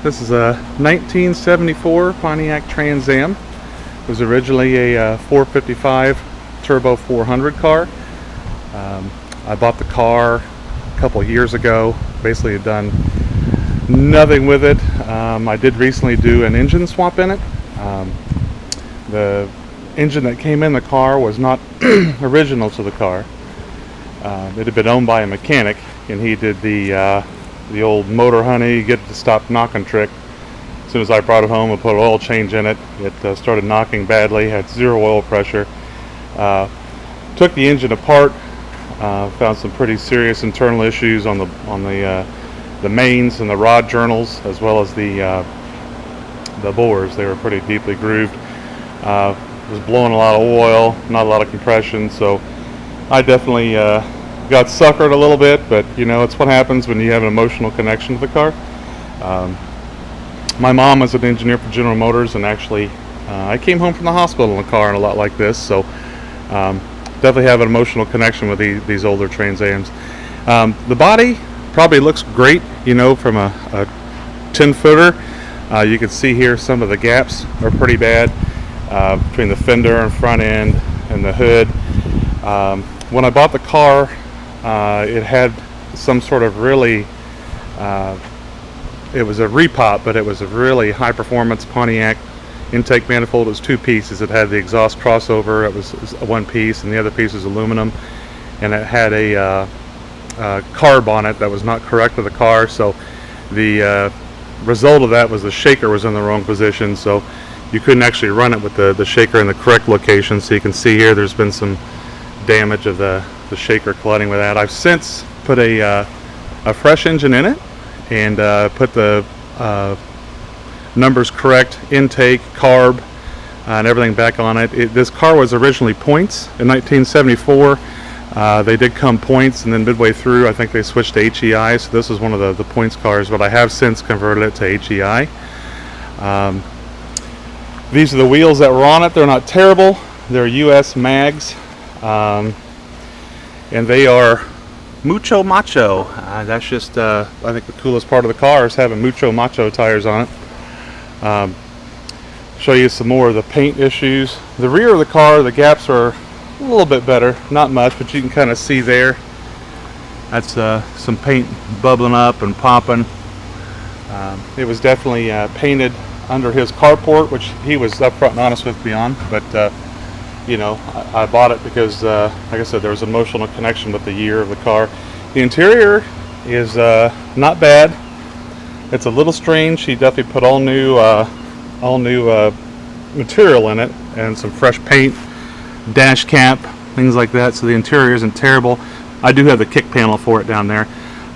This is a 1974 Pontiac Trans Am. It was originally a 455 Turbo 400 car. I bought the car a couple years ago. Basically had done nothing with it. I did recently do an engine swap in it. The engine that came in the car was not original to the car. It had been owned by a mechanic, and he did the old motor honey, get it to stop knocking trick. As soon as I brought it home and put an oil change in it, it started knocking badly, had zero oil pressure. Took the engine apart, found some pretty serious internal issues on the mains and the rod journals, as well as the bores. They were pretty deeply grooved. Was blowing a lot of oil, not a lot of compression, so I definitely got suckered a little bit, but you know, it's what happens when you have an emotional connection to the car. My mom was an engineer for General Motors, and actually I came home from the hospital in a car and a lot like this, so definitely have an emotional connection with these older Trans Ams. The body probably looks great, you know, from a 10-footer. You can see here some of the gaps are pretty bad between the fender and front end and the hood. When I bought the car, it had some sort of really it was a repop, but it was a really high performance Pontiac intake manifold. It was two pieces. It had the exhaust crossover. It was one piece, and the other piece was aluminum, and it had a carb on it that was not correct to the car. So the result of that was the shaker was in the wrong position, so you couldn't actually run it with the shaker in the correct location. So you can see here there's been some damage of the shaker colliding with that. I've since put a fresh engine in it and put the numbers correct, intake, carb, and everything back on it. This car was originally points in 1974. They did come points, and then midway through I think they switched to HEI, so this is one of the points cars, but I have since converted it to HEI. These are the wheels that were on it. They're not terrible. They're US mags, and they are mucho macho. That's just I think the coolest part of the car is having mucho macho tires on it. Show you some more of the paint issues. The rear of the car, the gaps are a little bit better, not much, but you can kind of see there. That's some paint bubbling up and popping. It was definitely painted under his carport, which he was upfront and honest with me on, but you know, I bought it because like I said, there was an emotional connection with the year of the car. The interior is not bad. It's a little strange. He definitely put all new material in it and some fresh paint, dash cap, things like that, so the interior isn't terrible. I do have the kick panel for it down there.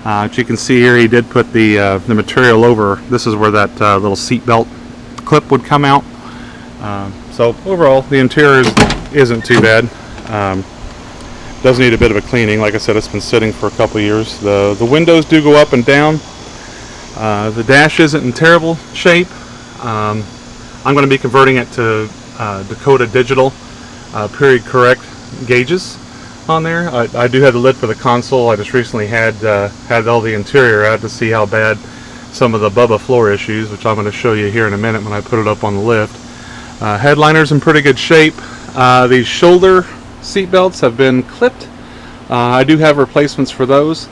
As you can see here, he did put the material over. This is where that little seat belt clip would come out. So overall, the interior isn't too bad. Does need a bit of a cleaning. Like I said, it's been sitting for a couple years. The windows do go up and down. The dash isn't in terrible shape. I'm going to be converting it to Dakota Digital period correct gauges on there. I do have the lid for the console. I just recently had all the interior out to see how bad some of the Bubba floor issues, which I'm going to show you here in a minute when I put it up on the lift. Headliner's in pretty good shape. These shoulder seat belts have been clipped. I do have replacements for those.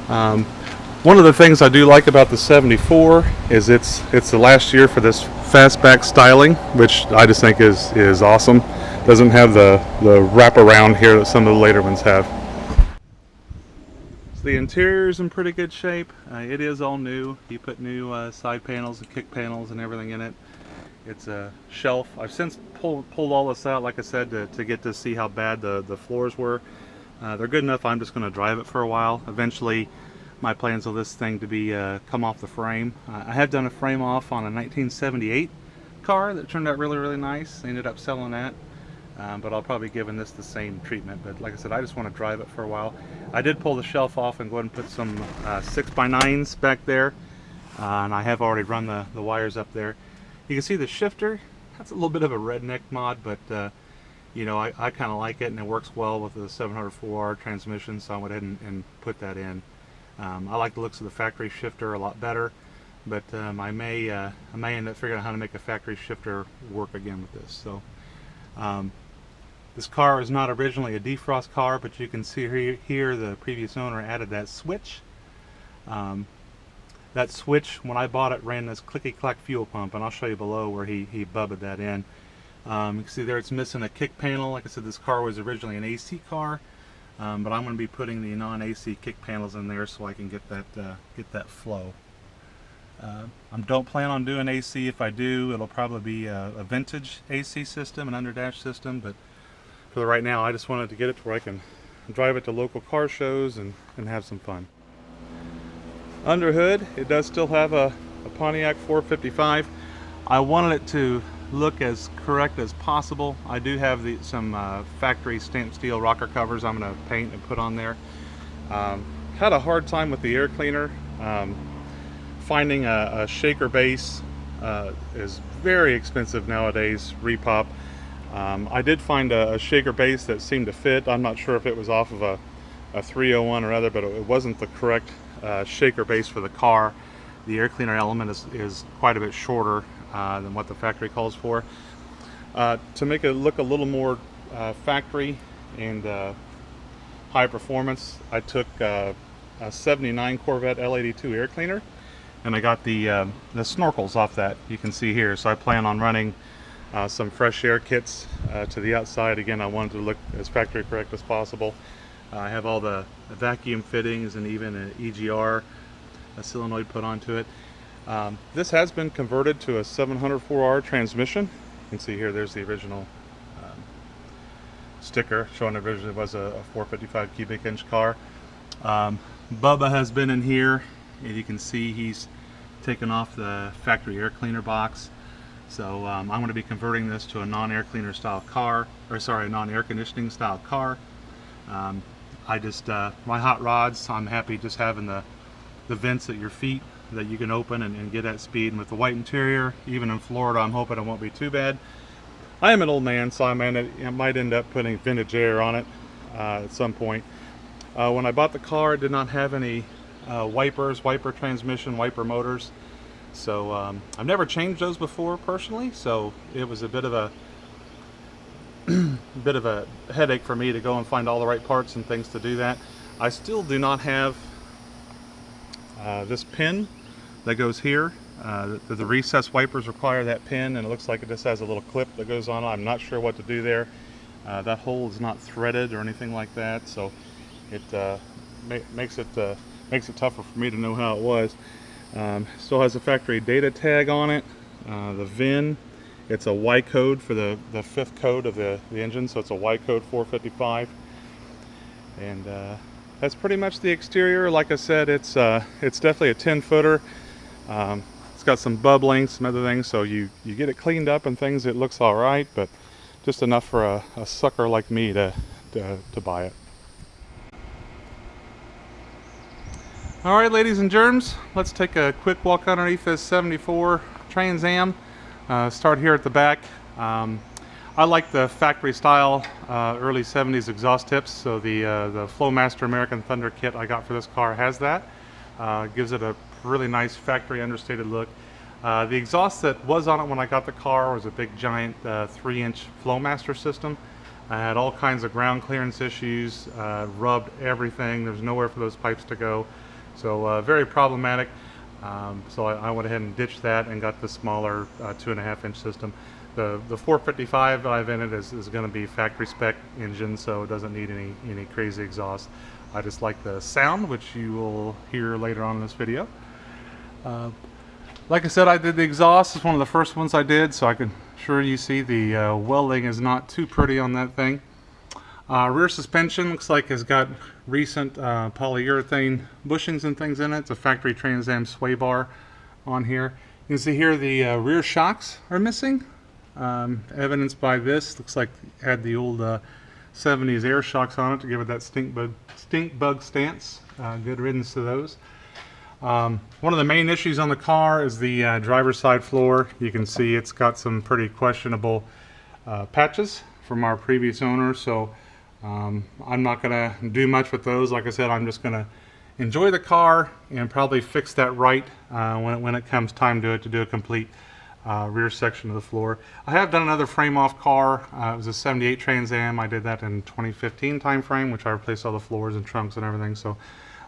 One of the things I do like about the 74 is it's the last year for this fastback styling, which I just think is awesome. Doesn't have the wraparound here that some of the later ones have. So the interior is in pretty good shape. It is all new. He put new side panels and kick panels and everything in it. It's a shelf. I've since pulled all this out, like I said, to get to see how bad the floors were. They're good enough. I'm just going to drive it for a while. Eventually, my plans of this thing to be come off the frame. I have done a frame off on a 1978 car that turned out really, really nice. I ended up selling that, but I'll probably be giving this the same treatment. But like I said, I just want to drive it for a while. I did pull the shelf off and go ahead and put some 6x9s back there, and I have already run the wires up there. You can see the shifter. That's a little bit of a redneck mod, but you know, I kind of like it, and it works well with the 704R transmission, so I went ahead and put that in. I like the looks of the factory shifter a lot better. but I may end up figuring out how to make a factory shifter work again with this. So this car is not originally a defrost car, but you can see here the previous owner added that switch. That switch, when I bought it, ran this clicky-clack fuel pump, and I'll show you below where he bubbed that in. You can see there it's missing a kick panel. Like I said, this car was originally an AC car, but I'm going to be putting the non-AC kick panels in there so I can get that flow. I don't plan on doing AC. If I do, it'll probably be a vintage AC system, an underdash system, but for the right now I just wanted to get it to where I can drive it to local car shows and have some fun. Under hood, it does still have a Pontiac 455. I wanted it to look as correct as possible. I do have some factory stamped steel rocker covers I'm going to paint and put on there. Had a hard time with the air cleaner. Finding a shaker base is very expensive nowadays, repop. I did find a shaker base that seemed to fit. I'm not sure if it was off of a 301 or other, but it wasn't the correct shaker base for the car. The air cleaner element is quite a bit shorter than what the factory calls for. To make it look a little more factory and high performance, I took a 79 Corvette L82 air cleaner, and I got the snorkels off that, you can see here. So I plan on running some fresh air kits to the outside. Again, I wanted to look as factory correct as possible. I have all the vacuum fittings and even an EGR, a solenoid put onto it. This has been converted to a 704R transmission. You can see here there's the original sticker showing it originally was a 455 cubic inch car. Bubba has been in here, and you can see he's taken off the factory air cleaner box. So I'm going to be converting this to a non-air cleaner style car, or sorry, a non-air conditioning style car. My hot rods, I'm happy just having the vents at your feet that you can open and get at speed. And with the white interior, even in Florida, I'm hoping it won't be too bad. I am an old man, so I might end up putting vintage air on it at some point. When I bought the car, it did not have any wiper transmission, wiper motors. So I've never changed those before personally, so it was a bit of a headache for me to go and find all the right parts and things to do that. I still do not have this pin that goes here. The recessed wipers require that pin, and it looks like it just has a little clip that goes on. I'm not sure what to do there. That hole is not threaded or anything like that, so it makes it tougher for me to know how it was. Still has a factory data tag on it. The VIN, it's a Y code for the fifth code of the engine, so it's a Y code 455. And that's pretty much the exterior. Like I said, it's definitely a 10-footer. It's got some bubbling, some other things, so you get it cleaned up and things, it looks all right, but just enough for a sucker like me to buy it. All right, ladies and germs, let's take a quick walk underneath this 74 Trans Am. Start here at the back. I like the factory style early 70s exhaust tips, so the Flowmaster American Thunder kit I got for this car has that. Gives it a really nice factory understated look. The exhaust that was on it when I got the car was a big giant 3-inch Flowmaster system. I had all kinds of ground clearance issues, rubbed everything. There's nowhere for those pipes to go. So very problematic. So I went ahead and ditched that and got the smaller 2.5-inch system. The 455 I've in it is going to be factory spec engine, so it doesn't need any crazy exhaust. I just like the sound, which you will hear later on in this video. Like I said, I did the exhaust. It's one of the first ones I did, so I can sure you see the welding is not too pretty on that thing. Rear suspension looks like it's got recent polyurethane bushings and things in it. It's a factory Trans Am sway bar on here. You can see here the rear shocks are missing. Evidenced by this, looks like it had the old 70s air shocks on it to give it that stink bug stance. Good riddance to those. One of the main issues on the car is the driver's side floor. You can see it's got some pretty questionable patches from our previous owner, so I'm not going to do much with those. Like I said, I'm just going to enjoy the car and probably fix that right when it comes time to do a complete rear section of the floor. I have done another frame off car. It was a 78 Trans Am. I did that in 2015 time frame, which I replaced all the floors and trunks and everything. So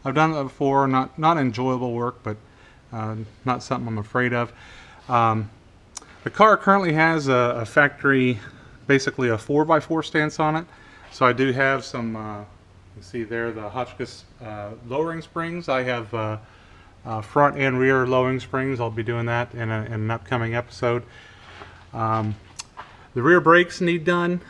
I've done that before. Not enjoyable work, but not something I'm afraid of. The car currently has a factory, basically a 4x4 stance on it. So I do have some, you see there, the Hotchkiss lowering springs. I have front and rear lowering springs. I'll be doing that in an upcoming episode. The rear brakes need done.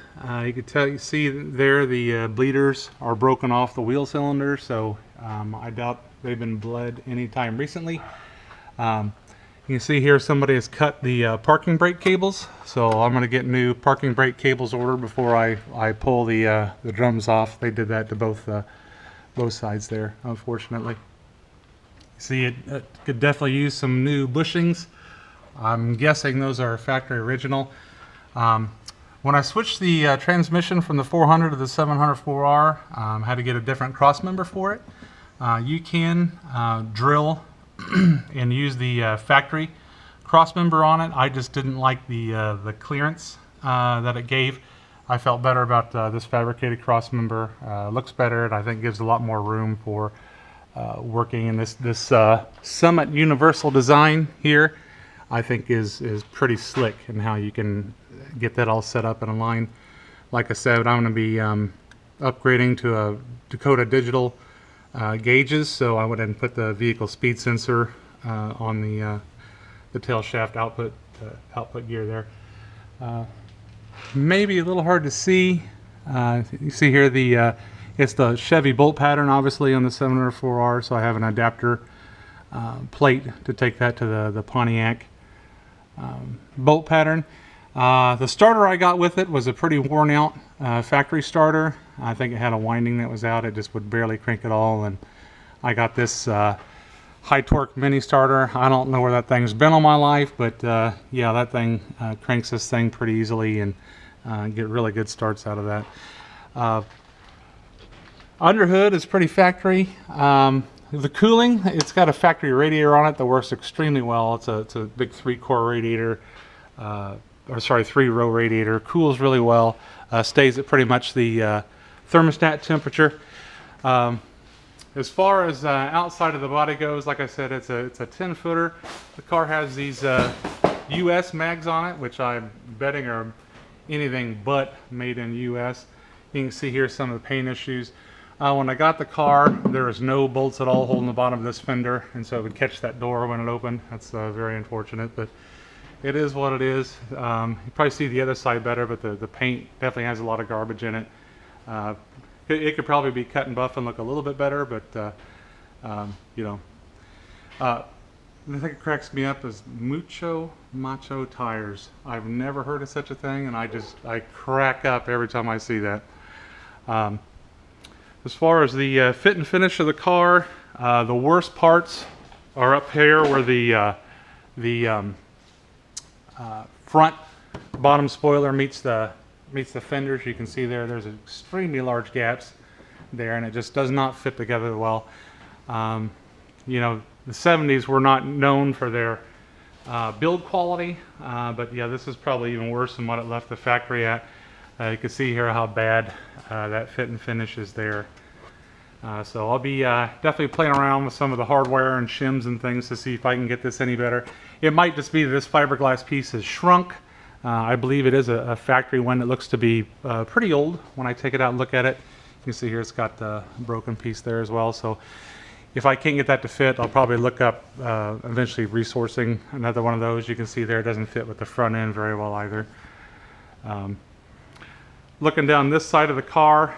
You can see there the bleeders are broken off the wheel cylinder, so I doubt they've been bled anytime recently. You can see here somebody has cut the parking brake cables, so I'm going to get new parking brake cables ordered before I pull the drums off. They did that to both sides there, unfortunately. See, it could definitely use some new bushings. I'm guessing those are factory original. When I switched the transmission from the 400 to the 704R, I had to get a different cross member for it. You can drill and use the factory cross member on it. I just didn't like the clearance that it gave. I felt better about this fabricated cross member. Looks better, and I think gives a lot more room for working in this Summit Universal design here. I think is pretty slick in how you can get that all set up in a line. Like I said, I'm going to be upgrading to a Dakota Digital gauges, so I went ahead and put the vehicle speed sensor on the tail shaft output gear there. Maybe a little hard to see. You see here it's the Chevy bolt pattern, obviously, on the 704R, so I have an adapter plate to take that to the Pontiac bolt pattern. The starter I got with it was a pretty worn out factory starter. I think it had a winding that was out. It just would barely crank at all, and I got this high torque mini starter. I don't know where that thing's been all my life, but yeah, that thing cranks this thing pretty easily and get really good starts out of that. Under hood is pretty factory. The cooling, it's got a factory radiator on it that works extremely well. It's a big 3-core radiator, or sorry, 3-row radiator. Cools really well. Stays at pretty much the thermostat temperature. As far as outside of the body goes, like I said, it's a 10-footer. The car has these US mags on it, which I'm betting are anything but made in US. You can see here some of the paint issues. When I got the car, there was no bolts at all holding the bottom of this fender, and so it would catch that door when it opened. That's very unfortunate, but it is what it is. You probably see the other side better, but the paint definitely has a lot of garbage in it. It could probably be cut and buff and look a little bit better, but you know. The thing that cracks me up is Mucho Macho tires. I've never heard of such a thing, and I crack up every time I see that. As far as the fit and finish of the car, the worst parts are up here where the front bottom spoiler meets the fenders. You can see there's extremely large gaps there, and it just does not fit together well. You know, the 70s were not known for their build quality, but yeah, this is probably even worse than what it left the factory at. You can see here how bad that fit and finish is there. So I'll be definitely playing around with some of the hardware and shims and things to see if I can get this any better. It might just be this fiberglass piece has shrunk. I believe it is a factory one. It looks to be pretty old when I take it out and look at it. You can see here it's got the broken piece there as well. So if I can't get that to fit, I'll probably look up eventually resourcing another one of those. You can see there it doesn't fit with the front end very well either. Looking down this side of the car,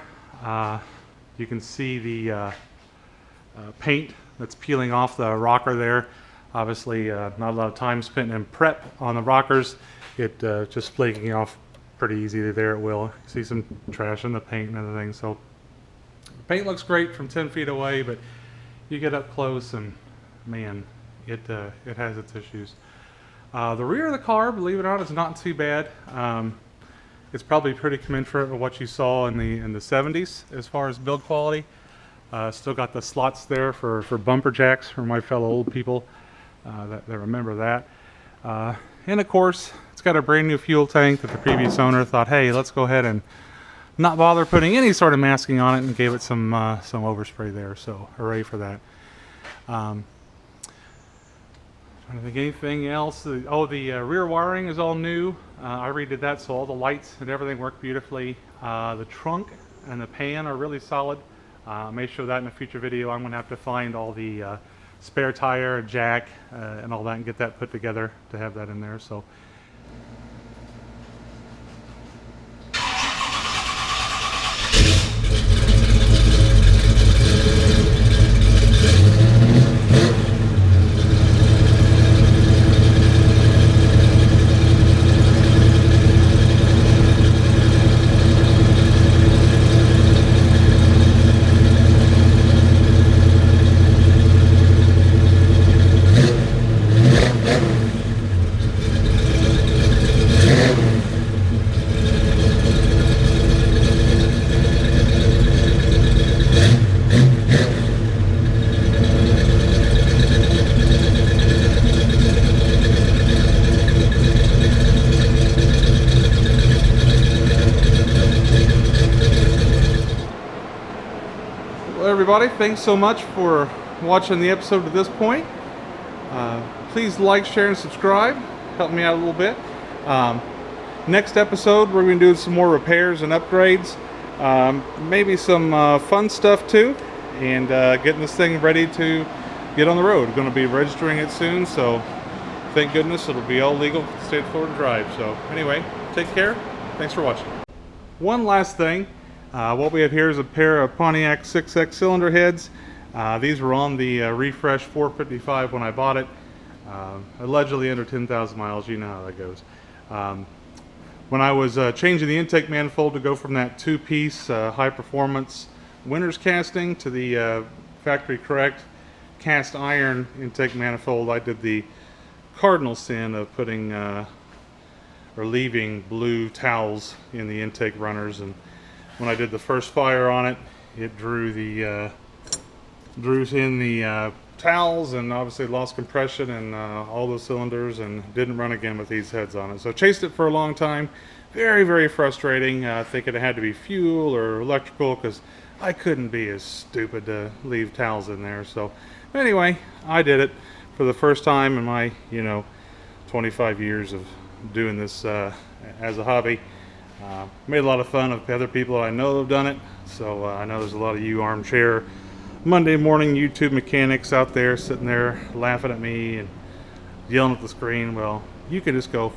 you can see the paint that's peeling off the rocker there. Obviously not a lot of time spent in prep on the rockers. It just flaking off pretty easy there. It will. You see some trash in the paint and everything. So the paint looks great from 10 feet away, but you get up close and man, it has its issues. The rear of the car, believe it or not, is not too bad. It's probably pretty commensurate with what you saw in the 70s as far as build quality. Still got the slots there for bumper jacks for my fellow old people that remember that. And of course, it's got a brand new fuel tank that the previous owner thought, hey, let's go ahead and not bother putting any sort of masking on it, and gave it some overspray there. So hooray for that. Trying to think anything else. The rear wiring is all new. I redid that, so all the lights and everything work beautifully. The trunk and the pan are really solid. I may show that in a future video. I'm going to have to find all the spare tire, jack, and all that, and get that put together to have that in there. So. Everybody, thanks so much for watching the episode to this point. Please like, share, and subscribe. Help me out a little bit. Next episode, we're going to do some more repairs and upgrades. Maybe some fun stuff too. And getting this thing ready to get on the road. Going to be registering it soon, so thank goodness it'll be all legal for the state of Florida to drive. So anyway, take care. Thanks for watching. One last thing. What we have here is a pair of Pontiac 6X cylinder heads. These were on the Refresh 455 when I bought it. Allegedly under 10,000 miles, you know how that goes. When I was changing the intake manifold to go from that two-piece high-performance winner's casting to the factory correct cast iron intake manifold, I did the cardinal sin of putting or leaving blue towels in the intake runners, and when I did the first fire on it, it drew in the towels, and obviously lost compression and all those cylinders, and didn't run again with these heads on it. So chased it for a long time. Very, very frustrating. Thinking it had to be fuel or electrical, because I couldn't be as stupid to leave towels in there. So anyway, I did it for the first time in my 25 years of doing this as a hobby. Made a lot of fun of other people I know have done it, so I know there's a lot of you armchair Monday morning YouTube mechanics out there sitting there laughing at me and yelling at the screen. Well, you can just go